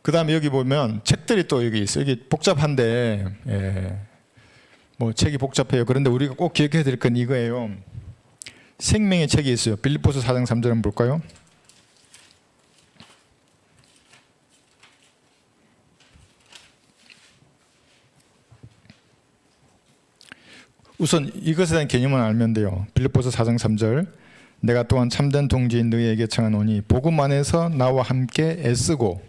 그 다음에 여기 보면 책들이 또 여기 있어요. 여기 복잡한데, 뭐 책이 복잡해요. 그런데 우리가 꼭 기억해야 될 건 이거예요. 생명의 책이 있어요. 빌립보서 4장 3절 한번 볼까요? 우선 이것에 대한 개념을 알면 돼요. 빌립보서 4장 3절. 내가 또한 참된 동지인 너희에게 청하노니 복음 안에서 나와 함께 애쓰고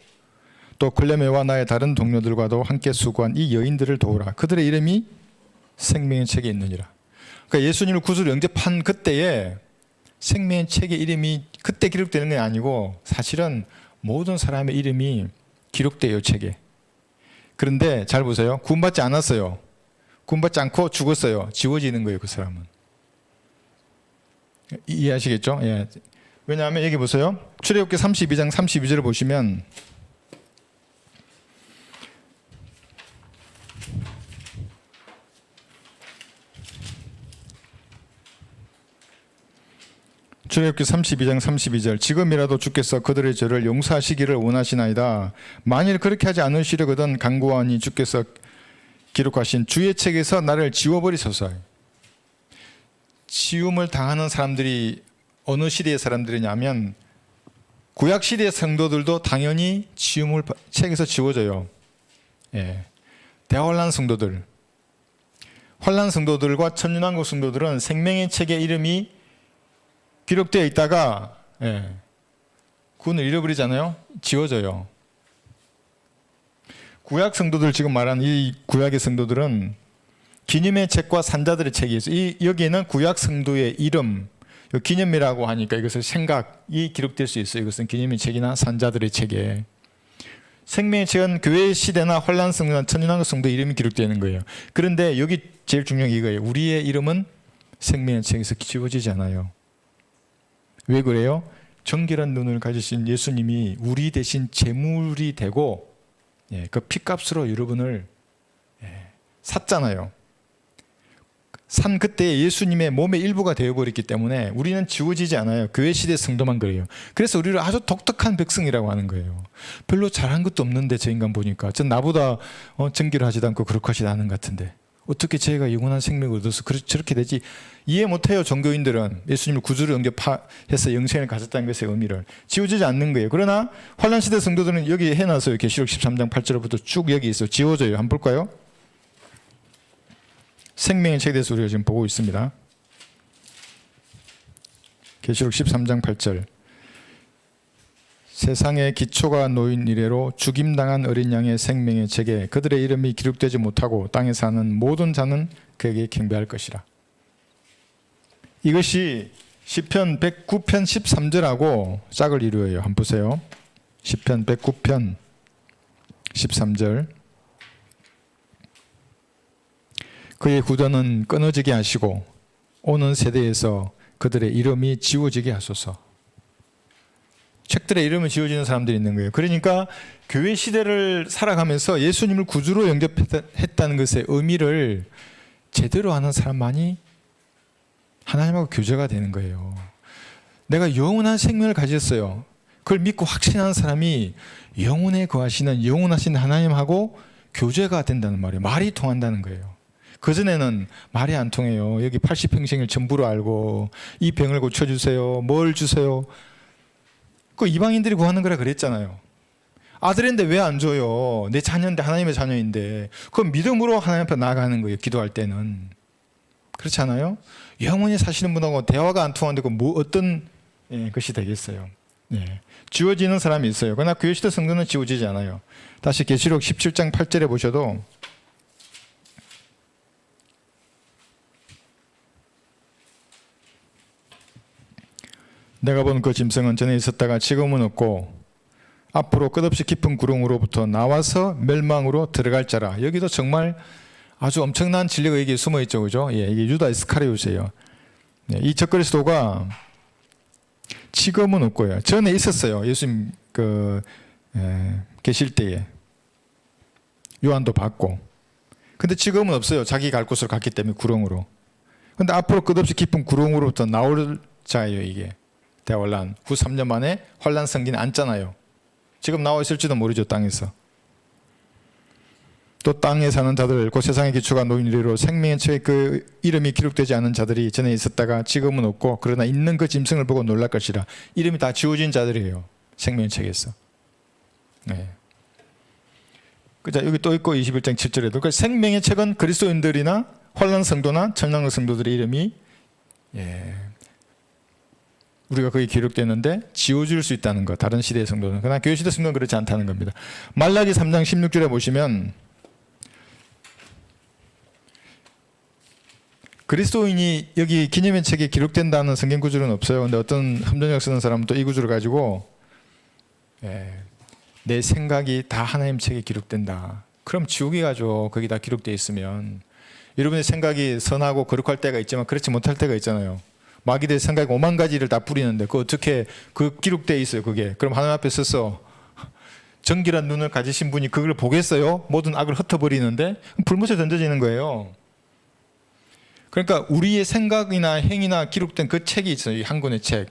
또 클레메와 나의 다른 동료들과도 함께 수고한 이 여인들을 도우라. 그들의 이름이 생명의 책에 있느니라. 그러니까 예수님을 구주로 영접한 그때에 생명의 책의 이름이 그때 기록되는 게 아니고 사실은 모든 사람의 이름이 기록돼요, 책에. 그런데 잘 보세요. 구원받지 않았어요. 구원받지 않고 죽었어요. 지워지는 거예요, 그 사람은. 이해하시겠죠? 예. 왜냐하면 여기 보세요. 출애굽기 32장 32절을 보시면 출애굽기 32장 32절 지금이라도 주께서 그들의 죄를 용서하시기를 원하시나이다. 만일 그렇게 하지 않으시려거든 간구하니 주께서 기록하신 주의 책에서 나를 지워버리소서. 지움을 당하는 사람들이 어느 시대의 사람들이냐면 구약 시대의 성도들도 당연히 지움을 책에서 지워져요. 예. 대환란 성도들, 환란 성도들과 천년왕국 성도들은 생명의 책에 이름이 기록되어 있다가 구원을 잃어버리잖아요. 지워져요. 구약 성도들 지금 말하는 이 구약의 성도들은 기념의 책과 산자들의 책이 있어요. 여기에는 구약 성도의 이름, 기념이라고 하니까 이것을 생각이 기록될 수 있어요. 이것은 기념의 책이나 산자들의 책에. 생명의 책은 교회 시대나 환란 성도나 천년왕국 성도 이름이 기록되는 거예요. 그런데 여기 제일 중요한 게 이거예요. 우리의 이름은 생명의 책에서 지워지지 않아요. 왜 그래요? 정결한 눈을 가지신 예수님이 우리 대신 제물이 되고 그 피값으로 여러분을 샀잖아요. 산 그때 예수님의 몸의 일부가 되어버렸기 때문에 우리는 지워지지 않아요. 교회 시대 성도만 그래요. 그래서 우리를 아주 독특한 백성이라고 하는 거예요. 별로 잘한 것도 없는데 저 인간 보니까 전 나보다 정결 하지도 않고 그렇게 하지도 않은 것 같은데 어떻게 제가 영원한 생명을 얻어서 저렇게 되지? 이해 못해요. 종교인들은 예수님을 구주로 영접해서 영생을 가졌다는 것의 의미를. 지워지지 않는 거예요. 그러나 환란시대 성도들은 여기 해놨어요. 계시록 13장 8절부터 쭉 여기 있어요. 지워져요. 한번 볼까요? 생명의 책에 대해서 우리가 지금 보고 있습니다. 계시록 13장 8절. 세상의 기초가 놓인 이래로 죽임당한 어린 양의 생명의 책에 그들의 이름이 기록되지 못하고 땅에 사는 모든 자는 그에게 경배할 것이라. 이것이 시편 109편 13절하고 짝을 이루어요. 한번 보세요. 시편 109편 13절. 그의 구전은 끊어지게 하시고 오는 세대에서 그들의 이름이 지워지게 하소서. 책들의 이름을 지워지는 사람들이 있는 거예요. 그러니까 교회 시대를 살아가면서 예수님을 구주로 영접했다는 것의 의미를 제대로 아는 사람만이 하나님하고 교제가 되는 거예요. 내가 영원한 생명을 가졌어요. 그걸 믿고 확신하는 사람이 영혼에 거하시는 영원하신 하나님하고 교제가 된다는 말이에요. 말이 통한다는 거예요. 그전에는 말이 안 통해요. 여기 80평생을 전부로 알고 이 병을 고쳐주세요. 뭘 주세요. 그 이방인들이 구하는 거라 그랬잖아요. 아들인데 왜 안 줘요? 내 자녀인데 하나님의 자녀인데. 그건 믿음으로 하나님 앞에 나아가는 거예요. 기도할 때는. 그렇지 않아요? 영원히 사시는 분하고 대화가 안 통하는데 뭐 어떤 것이 되겠어요. 지워지는 사람이 있어요. 그러나 교회 시대 성도는 지워지지 않아요. 다시 계시록 17장 8절에 보셔도 내가 본 그 짐승은 전에 있었다가 지금은 없고 앞으로 끝없이 깊은 구렁으로부터 나와서 멸망으로 들어갈 자라. 여기도 정말 아주 엄청난 진리가 여기에 숨어 있죠. 그죠? 이게 유다 이스카리옷이에요. 이 적그리스도가 지금은 없고요. 전에 있었어요. 예수님 계실 때에. 요한도 봤고. 근데 지금은 없어요. 자기 갈 곳으로 갔기 때문에 구렁으로. 근데 앞으로 끝없이 깊은 구렁으로부터 나올 자예요. 이게. 대환란 후 3년 만에 환란 성기는 앉잖아요. 지금 나와 있을지도 모르죠. 땅에서. 또 땅에 사는 자들, 그 세상의 기초가 놓인 이래로 생명의 책에 그 이름이 기록되지 않은 자들이 전에 있었다가 지금은 없고 그러나 있는 그 짐승을 보고 놀랄 것이라. 이름이 다 지워진 자들이에요. 생명의 책에서. 네. 자, 여기 또 있고 21장 7절에도. 그러니까 생명의 책은 그리스도인들이나 환란 성도나 천당 성도들의 이름이 우리가 거기 기록되는데 지워질 수 있다는 것. 다른 시대의 성도는. 그러나 교회 시대 성도는 그렇지 않다는 겁니다. 말라기 3장 16절에 보시면 그리스도인이 여기 기념의 책에 기록된다는 성경 구절은 없어요. 근데 어떤 함정역 쓰는 사람은 또 이 구절을 가지고 내 생각이 다 하나님 책에 기록된다. 그럼 지옥에 가죠. 거기 다 기록되어 있으면. 여러분의 생각이 선하고 거룩할 때가 있지만 그렇지 못할 때가 있잖아요. 마귀들의 생각이 5만 가지를 다 뿌리는데 그 어떻게 그 기록되어 있어요. 그게. 그럼 하나님 앞에 서서 정결한 눈을 가지신 분이 그걸 보겠어요? 모든 악을 흩어버리는데 불못에 던져지는 거예요. 그러니까 우리의 생각이나 행위나 기록된 그 책이 있어요. 한 권의 책.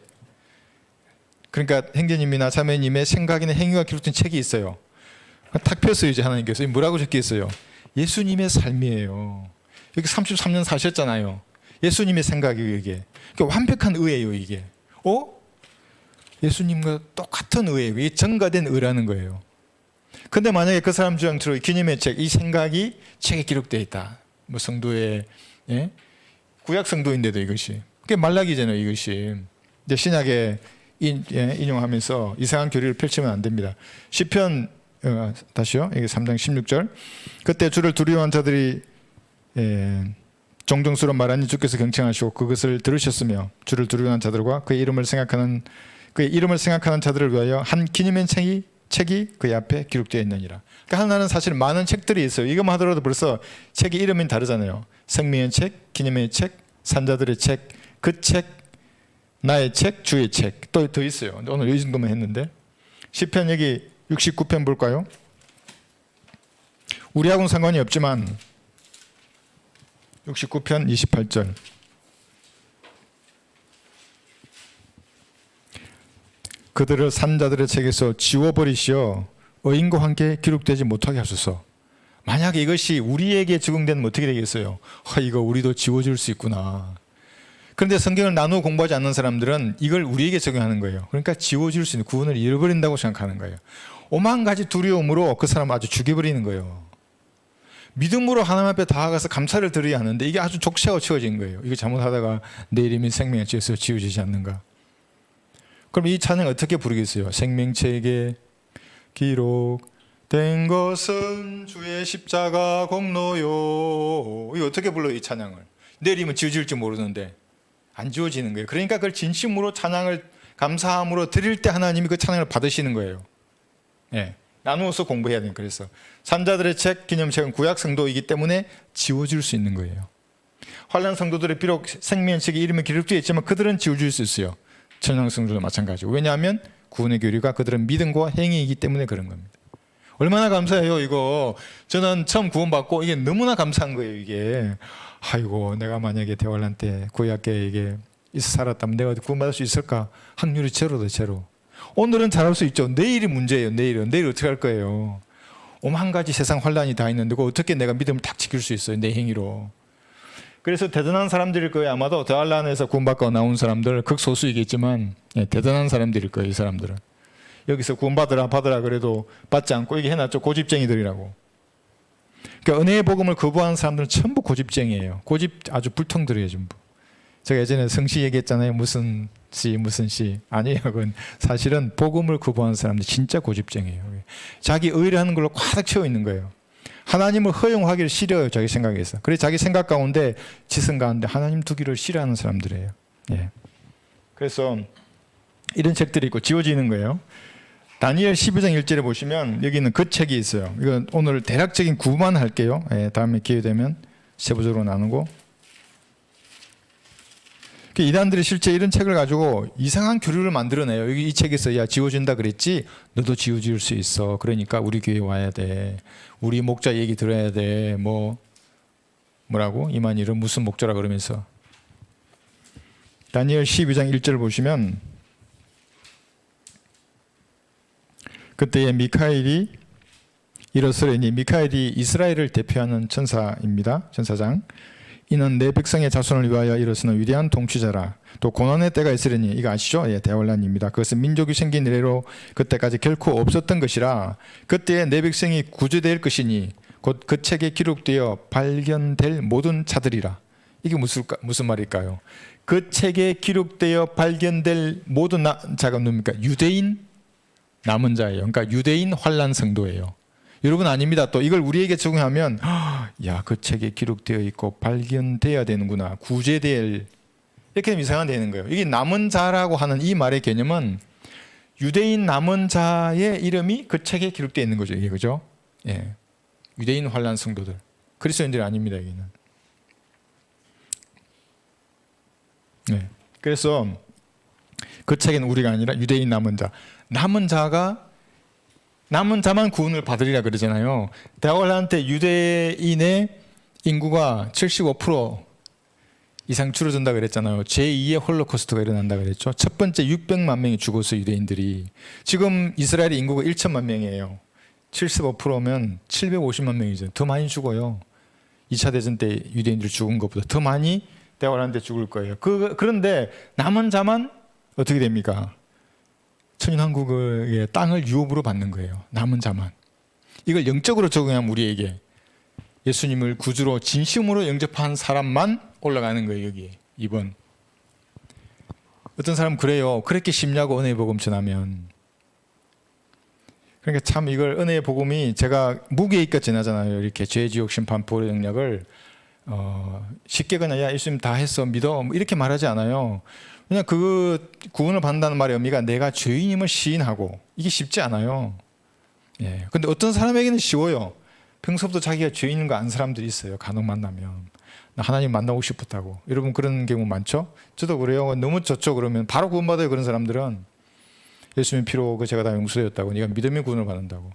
그러니까 행제님이나 자매님의 생각이나 행위가 기록된 책이 있어요. 탁 폈어요. 이제 하나님께서. 뭐라고 적혀있어요? 예수님의 삶이에요. 여기 33년 사셨잖아요. 예수님의 생각이에요. 이게. 그러니까 완벽한 의예요. 이게. 예수님과 똑같은 의예요. 이게 전가된 의라는 거예요. 근데 만약에 그 사람 주장처럼 기념의 책, 이 생각이 책에 기록되어 있다. 뭐 성도의 구약 성도인데도 이것이. 그게 말라기잖아요. 이것이. 이제 신약에 인용하면서 이상한 교리를 펼치면 안 됩니다. 시편 다시요. 이게 3장 16절. 그때 주를 두려워한 자들이 종종스러운 말하니 주께서 경청하시고 그것을 들으셨으며 주를 두려워한 자들과 그의 이름을 생각하는 자들을 위하여 한 기념의 책이 그의 앞에 기록되어 있느니라. 그러니까 하나는 사실 많은 책들이 있어요. 이것만 하더라도 벌써 책의 이름이 다르잖아요. 생명의 책, 기념의 책, 산자들의 책, 그 책, 나의 책, 주의 책. 또 더 있어요. 오늘 이 정도만 했는데. 시편 여기 69편 볼까요? 우리하고는 상관이 없지만 69편 28절. 그들을 산자들의 책에서 지워버리시어 의인과 함께 기록되지 못하게 하소서. 만약에 이것이 우리에게 적용되면 어떻게 되겠어요? 이거 우리도 지워질 수 있구나. 그런데 성경을 나누어 공부하지 않는 사람들은 이걸 우리에게 적용하는 거예요. 그러니까 지워질 수 있는 구원을 잃어버린다고 생각하는 거예요. 오만 가지 두려움으로 그 사람을 아주 죽여버리는 거예요. 믿음으로 하나님 앞에 다가가서 감사를 드려야 하는데 이게 아주 족쇄가 채워진 거예요. 이거 잘못하다가 내 이름이 생명의 책에서 지워지지 않는가. 그럼 이 찬양 어떻게 부르겠어요? 생명책에 기록된 것은 주의 십자가 공로요. 이거 어떻게 불러요? 이 찬양을. 내 이름은 지워질지 모르는데 안 지워지는 거예요. 그러니까 그걸 진심으로 찬양을 감사함으로 드릴 때 하나님이 그 찬양을 받으시는 거예요. 나누어서 공부해야 돼요. 그래서 산자들의 책, 기념책은 구약 성도이기 때문에 지워질 수 있는 거예요. 환난 성도들이 비록 생명의 책에 이름이 기록되어 있지만 그들은 지워질 수 있어요. 천상 성도도 마찬가지고. 왜냐하면 구원의 교리가 그들은 믿음과 행위이기 때문에 그런 겁니다. 얼마나 감사해요. 이거 저는 처음 구원받고 이게 너무나 감사한 거예요. 이게 아이고 내가 만약에 대환란 때 구약계에 이게 살았다면 내가 구원받을 수 있을까? 확률이 제로다 제로. 오늘은 잘할 수 있죠. 내일이 문제예요. 내일 어떻게 할 거예요? 한 가지 세상 환란이 다 있는데 어떻게 내가 믿음을 딱 지킬 수 있어요? 내 행위로. 그래서 대단한 사람들일 거예요. 아마도 대환란에서 구원받고 나온 사람들 극소수이겠지만 대단한 사람들일 거예요. 이 사람들은. 여기서 구원받으라 그래도 받지 않고 이게 해놨죠. 고집쟁이들이라고. 그러니까 은혜의 복음을 거부하는 사람들은 전부 고집쟁이에요. 고집 아주 불통들이에요. 전부. 제가 예전에 성시 얘기했잖아요. 무슨 시 아니에요. 그건 사실은 복음을 거부하는 사람들 진짜 고집쟁이에요. 자기 의를 하는 걸로 꽉 채워 있는 거예요. 하나님을 허용하기를 싫어요. 자기 생각에서. 그래서 자기 생각 가운데 지성 가운데 하나님 두기를 싫어하는 사람들이에요. 그래서 이런 책들이 있고 지워지는 거예요. 다니엘 12장 1절에 보시면 여기는 그 책이 있어요. 이건 오늘 대략적인 구만 할게요. 다음에 기회 되면 세부적으로 나누고. 이단들이 실제 이런 책을 가지고 이상한 교류를 만들어내요. 여기 이 책에서 야 지워진다 그랬지? 너도 지워질 수 있어. 그러니까 우리 교회 와야 돼. 우리 목자 얘기 들어야 돼. 뭐라고? 이만희는 무슨 목자라 그러면서. 다니엘 12장 1절 보시면 그때에 미카엘이 일어서려니, 미카엘이 이스라엘을 대표하는 천사입니다. 천사장. 이는 내 백성의 자손을 위하여 일어서는 위대한 통치자라. 또 고난의 때가 있으려니, 이거 아시죠? 예, 대환란입니다. 그것은 민족이 생긴 이래로 그때까지 결코 없었던 것이라. 그때에 내 백성이 구제될 것이니 곧 그 책에 기록되어 발견될 모든 자들이라. 이게 무슨 말일까요? 그 책에 기록되어 발견될 모든 자가 누굽니까? 유대인 남은 자예요. 그러니까 유대인 환란 성도예요. 여러분 아닙니다. 또 이걸 우리에게 적용하면 야, 그 책에 기록되어 있고 발견돼야 되는구나. 구제될, 이렇게 되면 이상한 되는 거예요. 이게 남은 자라고 하는 이 말의 개념은 유대인 남은 자의 이름이 그 책에 기록되어 있는 거죠. 이게 그죠? 예. 유대인 환란 성도들. 그리스도인들이 아닙니다. 여기는. 네. 그래서 그 책에는 우리가 아니라 유대인 남은 자. 남은 자만 구원을 받으리라 그러잖아요. 대환란 때 유대인의 인구가 75% 이상 줄어든다 그랬잖아요. 제2의 홀로코스트가 일어난다 그랬죠. 첫 번째 600만 명이 죽었어요. 유대인들이. 지금 이스라엘의 인구가 1천만 명이에요. 75%면 750만 명이죠. 더 많이 죽어요. 2차 대전 때 유대인들이 죽은 것보다 더 많이 대환란 때 죽을 거예요. 그런데 남은 자만 어떻게 됩니까? 천년왕국의 땅을 유업으로 받는 거예요. 남은 자만. 이걸 영적으로 적용하면 우리에게 예수님을 구주로 진심으로 영접한 사람만 올라가는 거예요. 여기에 2번. 어떤 사람은 그래요. 그렇게 쉽냐고 은혜의 복음 전하면. 그러니까 참 이걸 은혜의 복음이, 제가 무게있게 전하잖아요. 이렇게 죄지옥 심판 보혈의 능력을 쉽게 그냥 야 예수님 다 했어 믿어 이렇게 말하지 않아요. 그냥 그 구원을 받는다는 말의 의미가 내가 죄인임을 시인하고, 이게 쉽지 않아요. 예. 근데 어떤 사람에게는 쉬워요. 평소부터 자기가 죄인인 거 아는 사람들이 있어요. 간혹 만나면 나 하나님 만나고 싶었다고. 여러분 그런 경우 많죠? 저도 그래요. 너무 좋죠. 그러면 바로 구원받아요. 그런 사람들은 예수님 피로 제가 다 용서되었다고. 네가 믿음의 구원을 받는다고.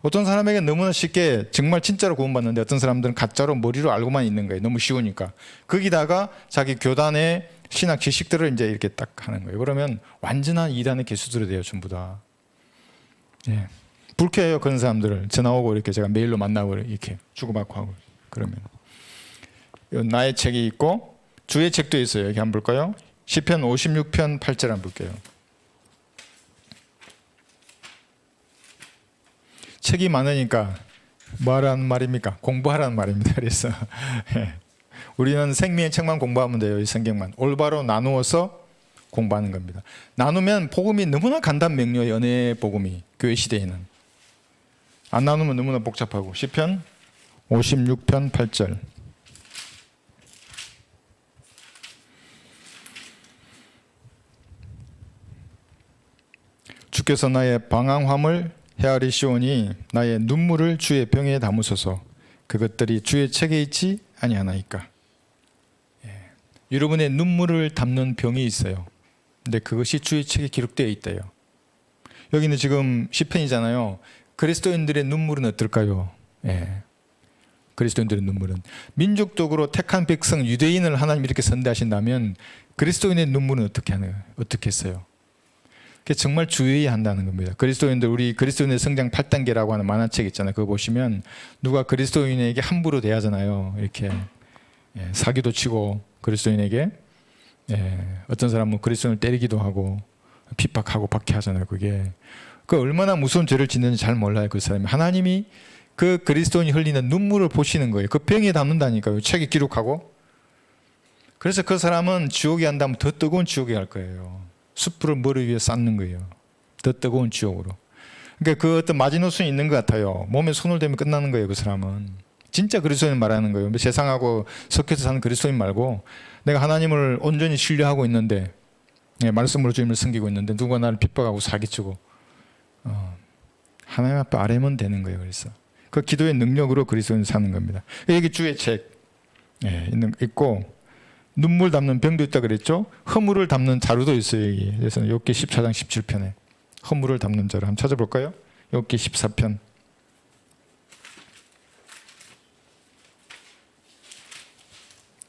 어떤 사람에게 너무나 쉽게 정말 진짜로 구원받는데 어떤 사람들은 가짜로 머리로 알고만 있는 거예요. 너무 쉬우니까. 거기다가 자기 교단의 신학 지식들을 이제 이렇게 딱 하는 거예요. 그러면 완전한 이단의 개수들이 돼요. 전부 다. 예. 불쾌해요. 그런 사람들을 전화 오고 이렇게 제가 메일로 만나고 이렇게 주고받고 하고. 그러면 나의 책이 있고 주의 책도 있어요. 여기 한번 볼까요? 시편 56편 8절 한번 볼게요. 책이 많으니까 뭐 하라는 말입니까? 공부하라는 말입니다. 그래서 우리는 생명의 책만 공부하면 돼요. 이 성경만 올바로 나누어서 공부하는 겁니다. 나누면 복음이 너무나 간단 명료해요. 은혜의 복음이 교회 시대에는. 안 나누면 너무나 복잡하고. 시편 56편 8절. 주께서 나의 방황함을 헤아리시오니 나의 눈물을 주의 병에 담으소서. 그것들이 주의 책에 있지 아니하나이까. 여러분의 눈물을 담는 병이 있어요. 근데 그것이 주의 책에 기록되어 있대요. 여기는 지금 시편이잖아요. 그리스도인들의 눈물은 어떨까요? 예. 그리스도인들의 눈물은 민족적으로 택한 백성 유대인을 하나님 이렇게 선대하신다면 그리스도인의 눈물은 어떻게 했어요? 그게 정말 주의해야 한다는 겁니다. 그리스도인들, 우리 그리스도인의 성장 8단계라고 하는 만화책 있잖아요. 그거 보시면 누가 그리스도인에게 함부로 대하잖아요. 이렇게 사기도 치고 그리스도인에게 어떤 사람은 그리스도인을 때리기도 하고 핍박하고 박해하잖아요. 그게 그 얼마나 무서운 죄를 짓는지 잘 몰라요. 그 사람이. 하나님이 그 그리스도인이 흘리는 눈물을 보시는 거예요. 그 병에 담는다니까요. 책에 기록하고. 그래서 그 사람은 지옥에 간다면 더 뜨거운 지옥에 갈 거예요. 숯불을 머리 위에 쌓는 거예요. 더 뜨거운 지옥으로. 그러니까 그 어떤 마지노선이 있는 것 같아요. 몸에 손을 대면 끝나는 거예요. 그 사람은. 진짜 그리스도인 말하는 거예요. 세상하고 섞여서 사는 그리스도인 말고 내가 하나님을 온전히 신뢰하고 있는데 말씀으로 주님을 섬기고 있는데 누가 나를 핍박하고 사기치고 하나님 앞에 아뢰면 되는 거예요. 그래서 그 기도의 능력으로 그리스도인 사는 겁니다. 여기 주의 책 있고 눈물 담는 병도 있다 그랬죠. 허물을 담는 자루도 있어요. 여기. 그래서 욥기 14장 17편에 허물을 담는 자루 한번 찾아볼까요? 욥기 14편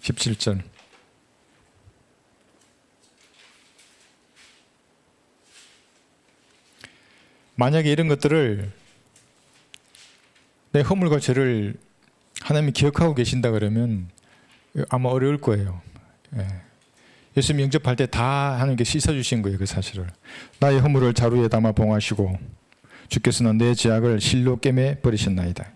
17절. 만약에 이런 것들을 내 허물과 죄를 하나님이 기억하고 계신다 그러면 아마 어려울 거예요. 예. 예수님 영접할 때 다 하나님께 씻어주신 거예요. 그 사실을. 나의 허물을 자루에 담아 봉하시고 주께서는 내 죄악을 실로 꿰매 버리셨나이다.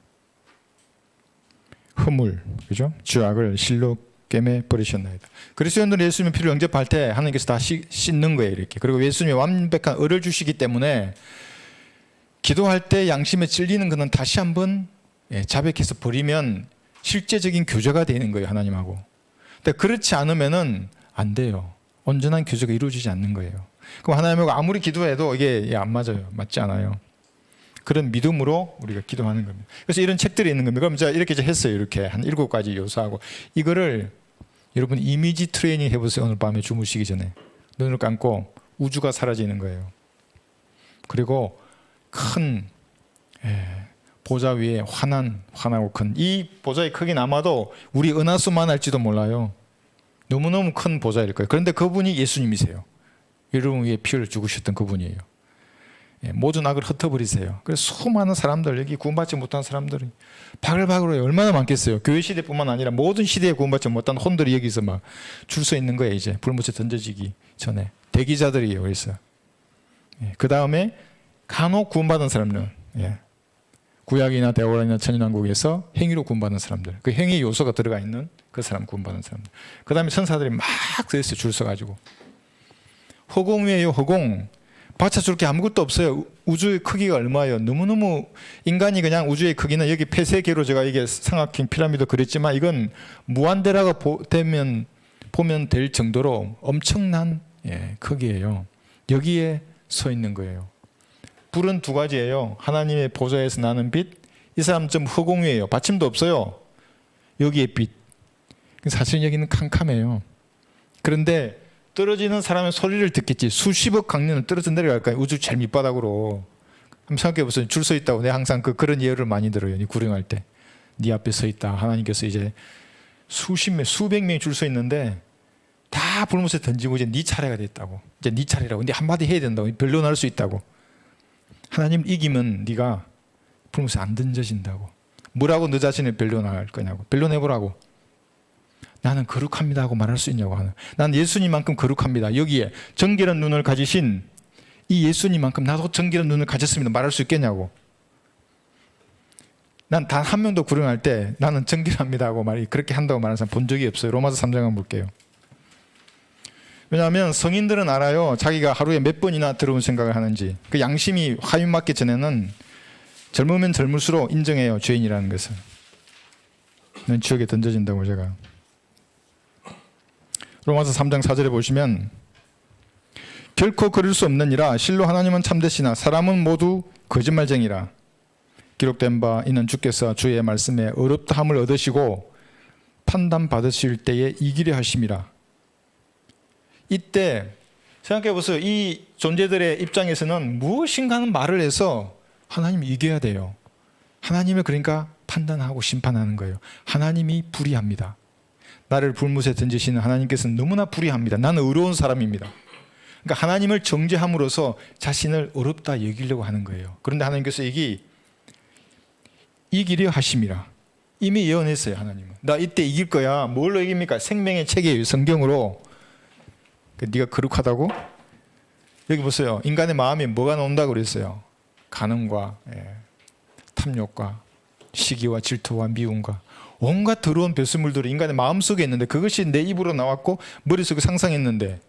허물, 그죠? 죄악을 실로 꿰매 버리셨나이다. 그리스도인들은 예수님의 피를 영접할 때 하나님께서 다 씻는 거예요. 이렇게. 그리고 예수님이 완벽한 의를 주시기 때문에 기도할 때 양심에 찔리는 것은 다시 한번 자백해서 버리면 실제적인 교제가 되는 거예요. 하나님하고. 근데 그렇지 않으면은 안 돼요. 온전한 교제가 이루어지지 않는 거예요. 그럼 하나님하고 아무리 기도해도 이게 안 맞아요. 맞지 않아요. 그런 믿음으로 우리가 기도하는 겁니다. 그래서 이런 책들이 있는 겁니다. 그럼 제가 이렇게 했어요. 이렇게 한 7가지 요소하고 이거를 여러분 이미지 트레이닝 해보세요. 오늘 밤에 주무시기 전에 눈을 감고 우주가 사라지는 거예요. 그리고 큰 보좌 위에 환하고 큰 이 보좌의 크기는 아마도 우리 은하수만 할지도 몰라요. 너무너무 큰 보좌일 거예요. 그런데 그분이 예수님이세요. 여러분 위해 피를 죽으셨던 그분이에요. 모든 악을 흩어버리세요. 그래서 수많은 사람들, 여기 구원받지 못한 사람들이 바글바글 얼마나 많겠어요. 교회 시대뿐만 아니라 모든 시대에 구원받지 못한 혼들이 여기서 막 줄 서 있는 거예요. 이제 불못에 던져지기 전에 대기자들이에요. 그래서 그 다음에 간혹 구원받은 사람들은 구약이나 대오라이나 천연왕국에서 행위로 구원받은 사람들, 그 행위 요소가 들어가 있는 그 사람 구원받은 사람들. 그 다음에 천사들이 막 서있어요. 줄 서가지고. 허공이에요. 허공. 받쳐줄 게 아무것도 없어요. 우주의 크기가 얼마예요? 너무너무 인간이 그냥 우주의 크기는 여기 폐쇄계로 제가 이게 삼각형 피라미드 그렸지만 이건 무한대라고 보면 될 정도로 엄청난 크기예요. 여기에 서 있는 거예요. 불은 2가지예요. 하나님의 보좌에서 나는 빛. 이 사람 좀 허공이에요. 받침도 없어요. 여기에 빛. 사실 여기는 캄캄해요. 그런데 떨어지는 사람의 소리를 듣겠지. 수십억 강년을 떨어져 내려갈까요? 우주 제일 밑바닥으로. 한번 생각해 보세요. 줄 서 있다고. 내가 항상 그런 예를 많이 들어요. 네 구령할 때. 네 앞에 서 있다. 하나님께서 이제 수백 명이 줄 서 있는데 다 불못에 던지고 이제 네 차례가 됐다고. 이제 네 차례라고. 근데 한마디 해야 된다고. 변론할 수 있다고. 하나님 이기면 네가 불못에 안 던져진다고. 뭐라고 너 자신을 변론할 거냐고. 변론해보라고. 나는 거룩합니다 하고 말할 수 있냐고 하는. 난 예수님만큼 거룩합니다. 여기에 정결한 눈을 가지신 이 예수님만큼 나도 정결한 눈을 가졌습니다. 말할 수 있겠냐고. 난 단 한 명도 구령할 때 나는 정결합니다 하고 그렇게 한다고 말하는 사람 본 적이 없어요. 로마서 3장 한번 볼게요. 왜냐하면 성인들은 알아요. 자기가 하루에 몇 번이나 더러운 생각을 하는지. 그 양심이 화인 맞기 전에는 젊으면 젊을수록 인정해요. 죄인이라는 것을. 넌 지옥에 던져진다고 제가. 로마서 3장 4절에 보시면 결코 그럴 수 없느니라 실로 하나님은 참되시나 사람은 모두 거짓말쟁이라 기록된 바 이는 주께서 주의 말씀에 어렵다함을 얻으시고 판단받으실 때에 이기려 하심이라. 이때 생각해 보세요. 이 존재들의 입장에서는 무엇인가 하는 말을 해서 하나님이 이겨야 돼요. 하나님을 그러니까 판단하고 심판하는 거예요. 하나님이 불의합니다. 나를 불못에 던지시는 하나님께서는 너무나 불의합니다. 나는 의로운 사람입니다. 그러니까 하나님을 정죄함으로써 자신을 어렵다 여기려고 하는 거예요. 그런데 하나님께서 이기려 하심이라. 이미 예언했어요. 하나님은. 나 이때 이길 거야. 뭘로 이깁니까? 생명의 책이에요. 성경으로. 네가 거룩하다고? 여기 보세요. 인간의 마음에 뭐가 나온다고 그랬어요? 간음과 탐욕과 시기와 질투와 미움과 온갖 더러운 배설물들이 인간의 마음속에 있는데 그것이 내 입으로 나왔고 머릿속에 상상했는데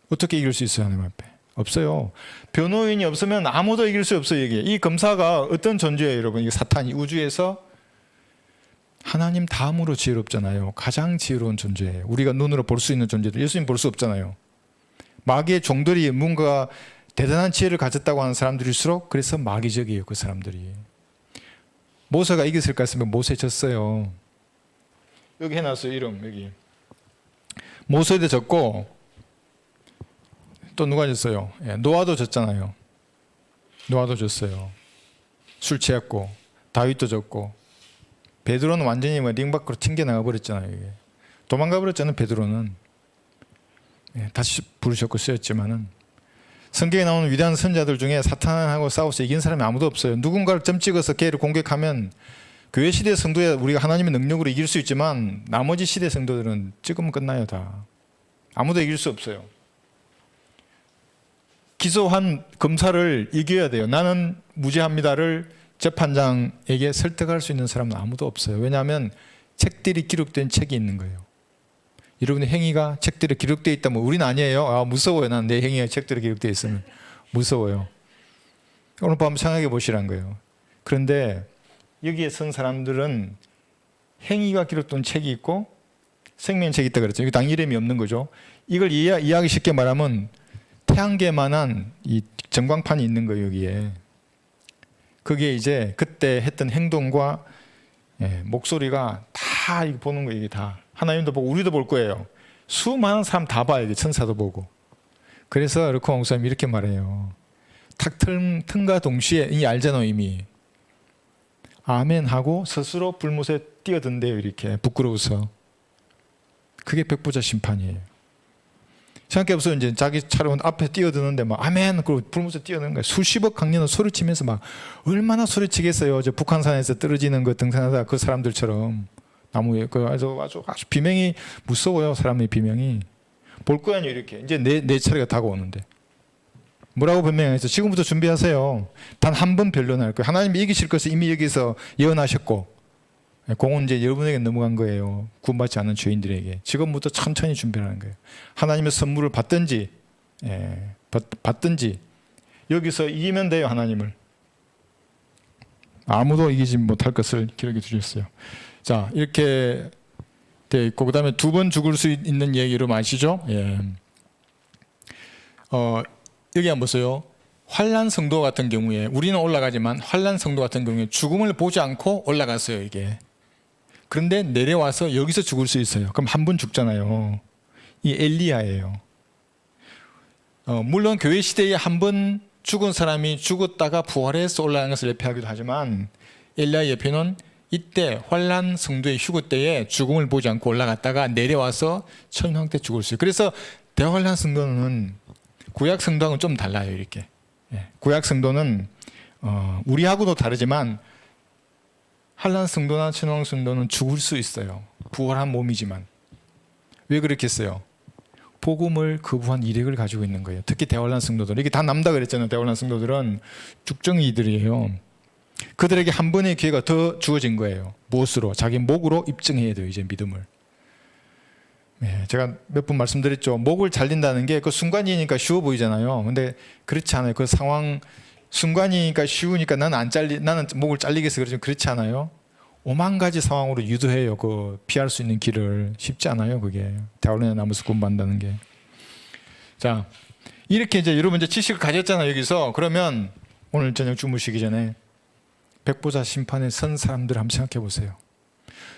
어떻게 이길 수 있어요? 하나님 앞에. 없어요. 변호인이 없으면 아무도 이길 수 없어요. 이게. 이 검사가 어떤 존재예요? 여러분. 이게 사탄이 우주에서 하나님 다음으로 지혜롭잖아요. 가장 지혜로운 존재예요. 우리가 눈으로 볼 수 있는 존재들. 예수님 볼 수 없잖아요. 마귀의 종들이 뭔가 대단한 지혜를 가졌다고 하는 사람들일수록 그래서 마귀적이에요. 그 사람들이. 모세가 이겼을까 했으면 모세 졌어요. 여기 해놨어요. 이름 여기. 모세도 졌고 또 누가 졌어요? 노아도 졌잖아요. 노아도 졌어요. 술 취했고 다윗도 졌고 베드로는 완전히 링 밖으로 튕겨나가 버렸잖아요. 이게. 도망가 버렸잖아요. 베드로는. 다시 부르셨고 쓰였지만은 성경에 나오는 위대한 선자들 중에 사탄하고 싸워서 이긴 사람이 아무도 없어요. 누군가를 점 찍어서 걔를 공격하면 교회 시대 성도에 우리가 하나님의 능력으로 이길 수 있지만 나머지 시대 성도들은 찍으면 끝나요 다. 아무도 이길 수 없어요. 기소한 검사를 이겨야 돼요. 나는 무죄합니다를 재판장에게 설득할 수 있는 사람은 아무도 없어요. 왜냐하면 책들이 기록된 책이 있는 거예요. 여러분의 행위가 책들에 기록되어 있다면 우리는 아니에요. 아, 무서워요. 난 내 행위가 책들에 기록되어 있으면 무서워요. 오늘 밤 생각해 보시란 거예요. 그런데 여기에 선 사람들은 행위가 기록된 책이 있고 생명책이 있다 그랬죠. 여기 당 이름이 없는 거죠. 이걸 이해하기 쉽게 말하면 태양계만한 이 전광판이 있는 거예요. 여기에. 그게 이제 그때 했던 행동과 목소리가 다 이거 보는 거예요. 이게 다. 하나님도 보고 우리도 볼 거예요. 수많은 사람 다 봐요. 이게 천사도 보고. 그래서 르코 목사님이 이렇게 말해요. 탁 튼과 동시에 이 알잖아요. 이미. 아멘 하고 스스로 불못에 뛰어든대요. 이렇게 부끄러워서. 그게 백보자 심판이에요. 생각해보세요. 이제 자기 차로 앞에 뛰어드는데 막 아멘 그리고 불못에 뛰어드는 거예요. 수십억 강년을 소리치면서 막 얼마나 소리치겠어요. 저 북한산에서 떨어지는 거 등산하다 그 사람들처럼 나무에 아주 비명이 무서워요. 사람의 비명이. 볼 거 아니에요. 이렇게 이제 내 차례가 다가오는데 뭐라고 변명해서 지금부터 준비하세요. 단 한 번 변론할 거예요. 하나님이 이기실 것을 이미 여기서 예언하셨고 공은 이제 여러분에게 넘어간 거예요. 구원받지 않은 죄인들에게. 지금부터 천천히 준비하는 거예요. 하나님의 선물을 받든지 받든지 여기서 이기면 돼요. 하나님을. 아무도 이기지 못할 것을 기록해 주셨어요. 자, 이렇게 돼 있고 그다음에 두 번 죽을 수 있는 얘기로 아시죠? 예. 여기 한번 보세요. 환난 성도 같은 경우에 우리는 올라가지만 환난 성도 같은 경우에 죽음을 보지 않고 올라갔어요. 이게. 그런데 내려와서 여기서 죽을 수 있어요. 그럼 한 분 죽잖아요. 이 엘리야예요. 물론 교회 시대에 한 번 죽은 사람이 죽었다가 부활해서 올라가는 것을 예표하기도 하지만 엘리야의 예표는 이때 환난 성도의 휴거 때에 죽음을 보지 않고 올라갔다가 내려와서 천황 때 죽을 수 있어요. 그래서 대환난 성도는 구약 성도하고는 좀 달라요. 이렇게. 구약 성도는 우리하고도 다르지만 환난 성도나 천황 성도는 죽을 수 있어요. 부활한 몸이지만. 왜 그렇겠어요? 복음을 거부한 이력을 가지고 있는 거예요. 특히 대환난 성도들. 이게 다 남다 그랬잖아요. 대환난 성도들은 죽정이들이에요. 그들에게 한 번의 기회가 더 주어진 거예요. 무엇으로? 자기 목으로 입증해야 돼요. 이제 믿음을. 제가 몇 번 말씀드렸죠. 목을 잘린다는 게 그 순간이니까 쉬워 보이잖아요. 근데 그렇지 않아요. 그 상황 순간이니까 쉬우니까 나는 목을 잘리겠어. 그러지만 그렇지 않아요. 오만 가지 상황으로 유도해요. 그 피할 수 있는 길을. 쉽지 않아요. 그게 대화론에 남아서 공부한다는 게. 자, 이렇게 이제 여러분 이제 지식을 가졌잖아요. 여기서. 그러면 오늘 저녁 주무시기 전에 백보자 심판에 선 사람들 한번 생각해 보세요.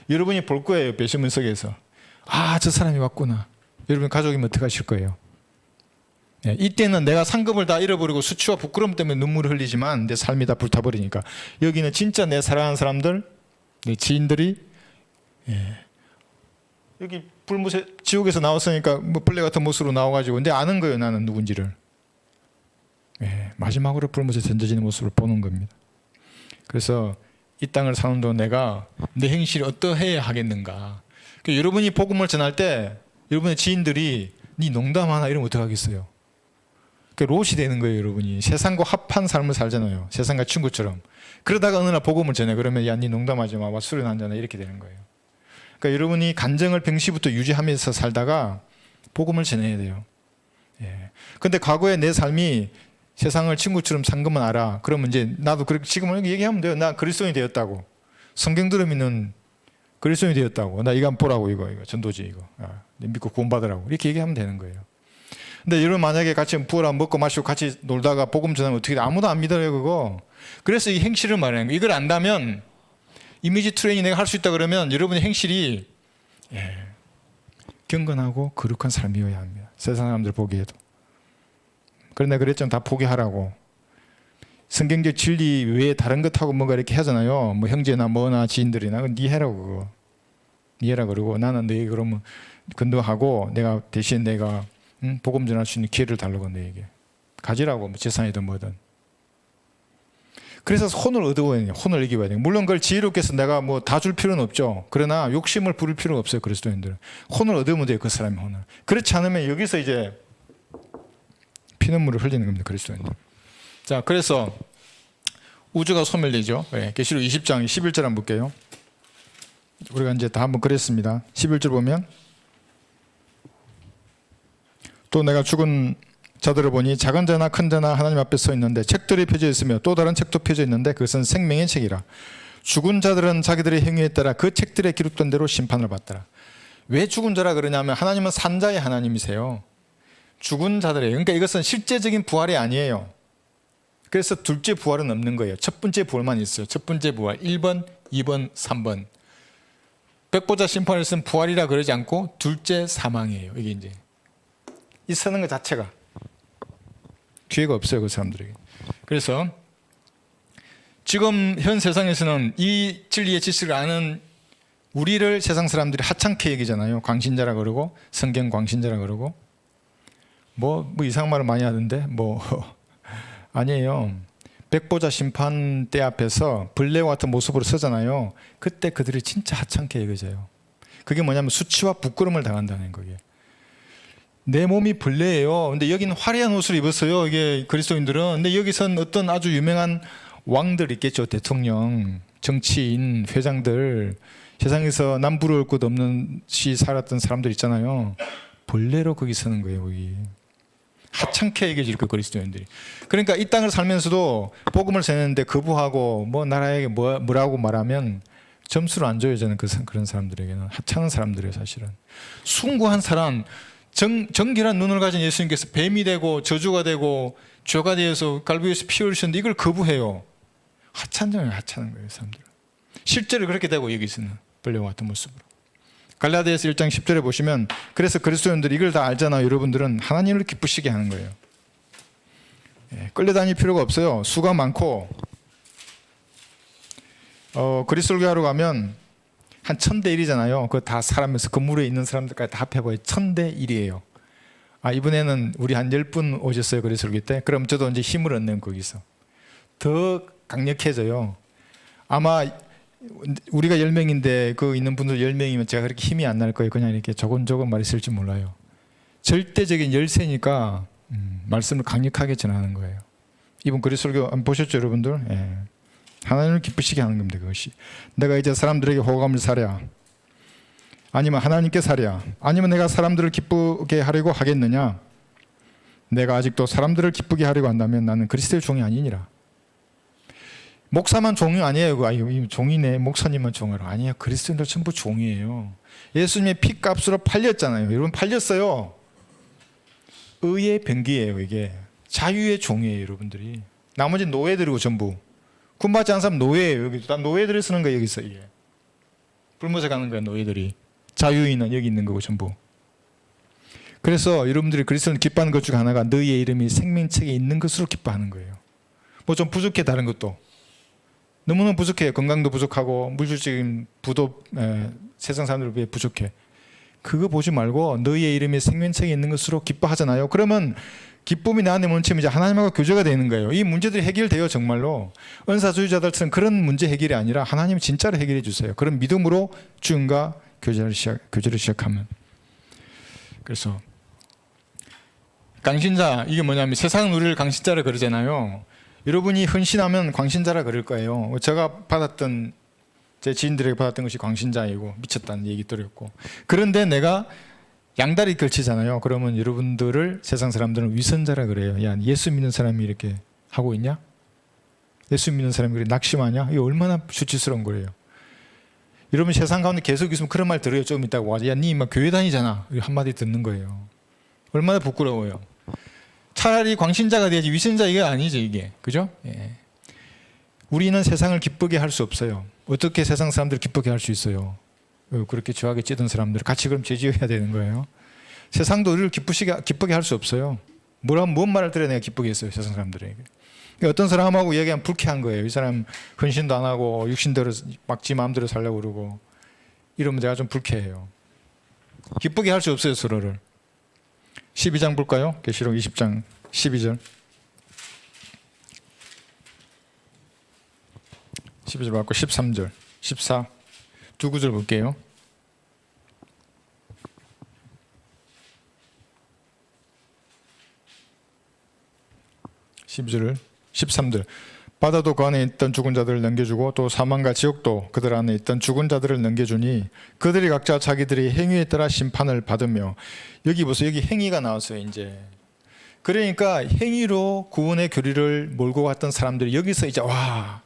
여러분이 볼 거예요. 배심문석에서. 아, 저 사람이 왔구나. 여러분 가족이면 어떻게 하실 거예요? 이때는 내가 상급을 다 잃어버리고 수치와 부끄러움 때문에 눈물을 흘리지만 내 삶이 다 불타버리니까 여기는 진짜 내 사랑하는 사람들, 내 지인들이 여기 불못에 지옥에서 나왔으니까 뭐 벌레 같은 모습으로 나와가지고 근데 아는 거예요. 나는 누군지를. 마지막으로 불못에 던져지는 모습을 보는 겁니다. 그래서 이 땅을 사는 동안 내가 내 행실이 어떠해야 하겠는가. 그러니까 여러분이 복음을 전할 때 여러분의 지인들이 네 농담하나 이러면 어떡하겠어요. 그러니까 롯이 되는 거예요. 여러분이 세상과 합한 삶을 살잖아요. 세상과 친구처럼. 그러다가 어느 날 복음을 전해. 그러면 야, 네 농담하지 마. 술이나 한잔해. 이렇게 되는 거예요. 그러니까 여러분이 간정을 평시부터 유지하면서 살다가 복음을 전해야 돼요. 근데 과거에 내 삶이 세상을 친구처럼 산 것만 알아. 그러면 이제 나도 그렇게 지금 얘기하면 돼요. 나 그리스도인이 되었다고. 성경 들으면은 그리스도인이 되었다고. 나 이거 한번 보라고. 이거 전도지 이거. 믿고 구원받으라고. 이렇게 얘기하면 되는 거예요. 근데 여러분 만약에 같이 부어라 먹고 마시고 같이 놀다가 복음 전하면 어떻게 돼? 아무도 안 믿어요 그거. 그래서 이 행실을 말하는 거예요. 이걸 안다면 이미지 트레이닝 내가 할 수 있다 그러면 여러분의 행실이 경건하고 거룩한 삶이어야 합니다. 세상 사람들 보기에도. 그런데 그랬잖아. 다 포기하라고. 성경적 진리 외에 다른 것하고 뭔가 이렇게 하잖아요. 뭐 형제나 뭐나 지인들이나 네 해라고 그거. 네 해라 그러고 나는 너희 그러면 건도하고 내가 대신 내가 복음 전할 수 있는 기회를 달라고 너에게. 가지라고, 뭐 재산이든 뭐든. 그래서 혼을 얻어야 돼요. 혼을 이겨야 돼요. 물론 그걸 지혜롭게 해서 내가 뭐 다 줄 필요는 없죠. 그러나 욕심을 부릴 필요가 없어요. 그리스도인들은. 혼을 얻으면 돼요. 그 사람의 혼을. 그렇지 않으면 여기서 이제 피눈물을 흘리는 겁니다. 그리스도인들. 자, 그래서 우주가 소멸되죠. 네, 계시록 20장 11절 한번 볼게요. 우리가 이제 다 한번 그랬습니다. 11절 보면 또 내가 죽은 자들을 보니 작은 자나 큰 자나 하나님 앞에 서 있는데 책들이 펴져 있으며 또 다른 책도 펴져 있는데 그것은 생명의 책이라. 죽은 자들은 자기들의 행위에 따라 그 책들에 기록된 대로 심판을 받더라. 왜 죽은 자라 그러냐면 하나님은 산자의 하나님이세요. 죽은 자들이에요. 그러니까 이것은 실제적인 부활이 아니에요. 그래서 둘째 부활은 없는 거예요. 첫 번째 부활만 있어요. 첫 번째 부활 1번, 2번, 3번. 백보자 심판에서는 부활이라 그러지 않고 둘째 사망이에요. 이게 이제 이 서는 것 자체가 기회가 없어요. 그 사람들에게. 그래서 지금 현 세상에서는 이 진리의 지식을 아는 우리를 세상 사람들이 하찮게 얘기잖아요. 광신자라 그러고 성경 광신자라 그러고 뭐 이상한 말을 많이 하던데 아니에요. 백보자 심판 때 앞에서 벌레와 같은 모습으로 서잖아요. 그때 그들이 진짜 하찮게 여겨져요. 그게 뭐냐면 수치와 부끄러움을 당한다는 거예요. 내 몸이 벌레예요. 근데 여기는 화려한 옷을 입었어요. 이게 그리스도인들은. 근데 여기선 어떤 아주 유명한 왕들 있겠죠. 대통령, 정치인, 회장들, 세상에서 남부러울 것 없는 시 살았던 사람들 있잖아요. 벌레로 거기 서는 거예요. 거기. 하찮게 여겨질 거 그리스도인들이. 그러니까 이 땅을 살면서도 복음을 전했는데 거부하고 뭐 나라에게 뭐라고 말하면 점수를 안 줘요. 저는 그런 사람들에게는. 하찮은 사람들이에요. 사실은. 숭고한 사람, 정결한 눈을 가진 예수님께서 뱀이 되고 저주가 되고 죄가 되어서 갈비에서 피 흘리셨는데 이걸 거부해요. 하찮은 거예요. 사람들은. 실제로 그렇게 되고 여기서는 벌레와 같은 모습으로. 갈라디아서 1장 10절에 보시면 그래서 그리스도인들이 이걸 다 알잖아요. 여러분들은 하나님을 기쁘시게 하는 거예요. 끌려다닐 필요가 없어요. 수가 많고 그리스도교 하러 가면 한 1000대 1이잖아요. 그거 다 사람에서 건물에 있는 사람들까지 다 합해봐요. 1000대 1이에요. 이번에는 우리 한 10분 오셨어요. 그리스도교 때. 그럼 저도 이제 힘을 얻는 거기서. 더 강력해져요. 아마 우리가 10명인데 그 있는 분들 10명이면 제가 그렇게 힘이 안 날 거예요. 그냥 이렇게 조곤조곤 말이 있을지 몰라요. 절대적인 열쇠니까 말씀을 강력하게 전하는 거예요. 이번 그리스도교 안 보셨죠, 여러분들? 예. 하나님을 기쁘시게 하는 겁니다. 그것이. 내가 이제 사람들에게 호감을 사랴, 아니면 하나님께 사랴, 아니면 내가 사람들을 기쁘게 하려고 하겠느냐? 내가 아직도 사람들을 기쁘게 하려고 한다면 나는 그리스도의 종이 아니니라. 목사만 종이 아니에요. 종이네. 목사님만 종이라. 아니에요. 그리스도인들 전부 종이에요. 예수님의 피값으로 팔렸잖아요. 여러분 팔렸어요. 의의 병기예요. 이게 자유의 종이에요. 여러분들이. 나머지 노예들이고 전부. 군받지 않은 사람 노예예요. 여기 다 노예들이 쓰는 거예요. 여기서 이게. 불모자 가는 거야. 노예들이. 자유인은 여기 있는 거고 전부. 그래서 여러분들이 그리스도를 기뻐하는 것 중 하나가 너희의 이름이 생명책에 있는 것으로 기뻐하는 거예요. 뭐 좀 부족해 다른 것도. 너무너무 부족해요. 건강도 부족하고 물질적인 부도 세상 사람들에 비해 부족해. 그거 보지 말고 너희의 이름이 생명책에 있는 것으로 기뻐하잖아요. 그러면 기쁨이 나한테 멈추면 이제 하나님하고 교제가 되는 거예요. 이 문제들이 해결돼요. 정말로. 은사주의자들처럼 그런 문제 해결이 아니라 하나님이 진짜로 해결해 주세요. 그런 믿음으로 주님과 교제를 시작하면. 그래서 강신자, 이게 뭐냐면 세상은 우리를 강신자라 그러잖아요. 여러분이 헌신하면 광신자라 그럴 거예요. 제가 받았던, 제 지인들에게 받았던 것이 광신자이고 미쳤다는 얘기 들었고. 그런데 내가 양다리 걸치잖아요. 그러면 여러분들을 세상 사람들은 위선자라 그래요. 야, 예수 믿는 사람이 이렇게 하고 있냐? 예수 믿는 사람이 그렇게 낙심하냐? 이거 얼마나 수치스러운 거예요. 여러분 세상 가운데 계속 있으면 그런 말 들어요. 조금 있다고 와서 야, 니 임마 교회 다니잖아. 한마디 듣는 거예요. 얼마나 부끄러워요. 차라리 광신자가 돼야지 위선자 이게 아니죠. 이게. 그죠? 예. 우리는 세상을 기쁘게 할 수 없어요. 어떻게 세상 사람들을 기쁘게 할 수 있어요? 그렇게 죄악에 찌든 사람들을 같이 그럼 죄지어야 되는 거예요. 세상도 우리를 기쁘게 할 수 없어요. 뭔 말을 들어야 내가 기쁘게 했어요. 세상 사람들에게. 어떤 사람하고 얘기하면 불쾌한 거예요. 이 사람 헌신도 안 하고 육신대로 막 지 마음대로 살려고 그러고 이러면 내가 좀 불쾌해요. 기쁘게 할 수 없어요. 서로를. 12장 볼까요? 계시록 20장 12절. 12절 받고 13절, 14 두 구절 볼게요. 12절, 13절. 바다도 그 안에 있던 죽은 자들을 넘겨주고 또 사망과 지옥도 그들 안에 있던 죽은 자들을 넘겨주니 그들이 각자 자기들의 행위에 따라 심판을 받으며. 여기 보세요. 여기 행위가 나왔어요. 이제 그러니까 행위로 구원의 교리를 몰고 갔던 사람들이 여기서 이제 와,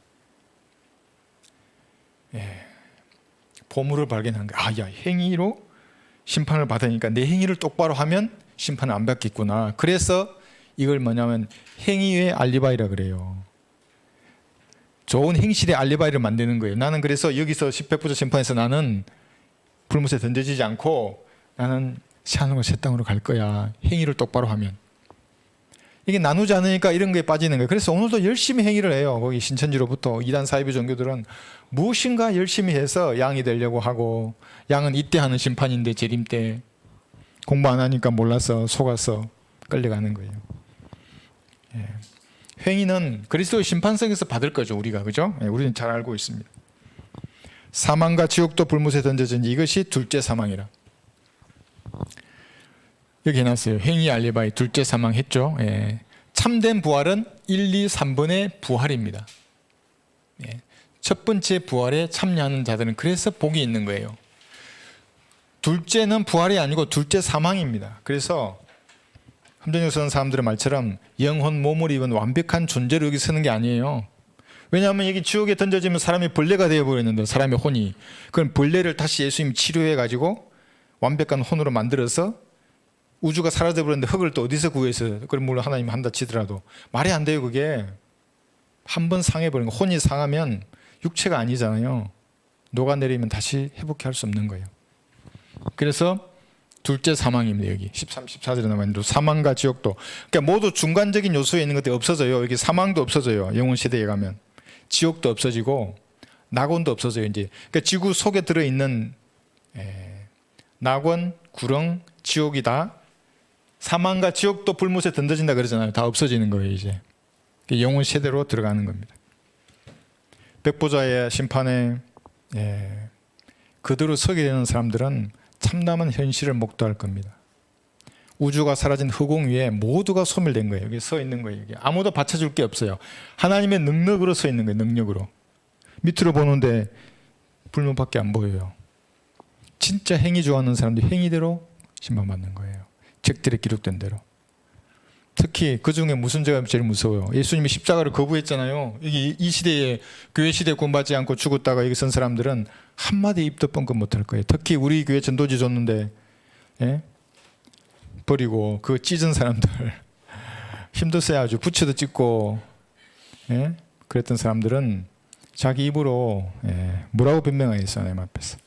보물을 발견한 거야. 야, 행위로 심판을 받으니까 내 행위를 똑바로 하면 심판을 안 받겠구나. 그래서 이걸 뭐냐면 행위의 알리바이라 그래요. 좋은 행실의 알리바이를 만드는 거예요. 나는 그래서 여기서 십백부조 심판에서 나는 불못에 던져지지 않고 나는 새하늘과 새 땅으로 갈 거야. 행위를 똑바로 하면. 이게 나누지 않으니까 이런 거에 빠지는 거예요. 그래서 오늘도 열심히 행위를 해요. 거기 신천지로부터 이단 사이비 종교들은 무엇인가 열심히 해서 양이 되려고 하고, 양은 이때 하는 심판인데 재림 때 공부 안 하니까 몰라서 속아서 끌려가는 거예요. 행위는 그리스도의 심판성에서 받을 거죠. 우리가, 그죠? 우리는 잘 알고 있습니다. 사망과 지옥도 불못에 던져진 이것이 둘째 사망이라. 여기 해놨어요. 행위 알리바이 둘째 사망 했죠. 참된 부활은 1, 2, 3번의 부활입니다. 첫 번째 부활에 참여하는 자들은 그래서 복이 있는 거예요. 둘째는 부활이 아니고 둘째 사망입니다. 그래서 함정역 쓰는 사람들의 말처럼 영혼 몸을 입은 완벽한 존재로 여기 쓰는 게 아니에요. 왜냐하면 여기 지옥에 던져지면 사람이 벌레가 되어버렸는데, 사람의 혼이. 그럼 벌레를 다시 예수님이 치료해가지고 완벽한 혼으로 만들어서 우주가 사라져버렸는데 흙을 또 어디서 구해서, 그럼 물론 하나님 한다 치더라도 말이 안 돼요. 그게 한 번 상해버린 거. 혼이 상하면 육체가 아니잖아요. 녹아내리면 다시 회복해 할 수 없는 거예요. 그래서 둘째 사망입니다. 여기 13, 14절에 나와 있는 사망과 지옥도, 그러니까 모두 중간적인 요소에 있는 것들이 없어져요. 여기 사망도 없어져요. 영혼 시대에 가면 지옥도 없어지고 낙원도 없어져요. 이제 그러니까 지구 속에 들어 있는 낙원, 구렁, 지옥이 다, 사망과 지옥도 불못에 던져진다 그러잖아요. 다 없어지는 거예요. 이제 영혼 시대로 들어가는 겁니다. 백보자의 심판에 그대로 서게 되는 사람들은 참담한 현실을 목도할 겁니다. 우주가 사라진 허공 위에 모두가 소멸된 거예요. 여기 서 있는 거예요. 여기 아무도 받쳐줄 게 없어요. 하나님의 능력으로 서 있는 거예요. 능력으로. 밑으로 보는데 불문밖에 안 보여요. 진짜 행위 좋아하는 사람들이 행위대로 심판받는 거예요. 책들에 기록된 대로. 특히 그 중에 무슨 죄가 제일 무서워요? 예수님이 십자가를 거부했잖아요. 이 시대에 교회 시대에 구원받지 않고 죽었다가 여기 선 사람들은 한마디 입도 뻥끗 못할 거예요. 특히 우리 교회 전도지 줬는데 버리고 그 찢은 사람들 힘도 써야 아주 부채도 찢고 그랬던 사람들은 자기 입으로 뭐라고 변명하겠어요? 하나님 앞에서.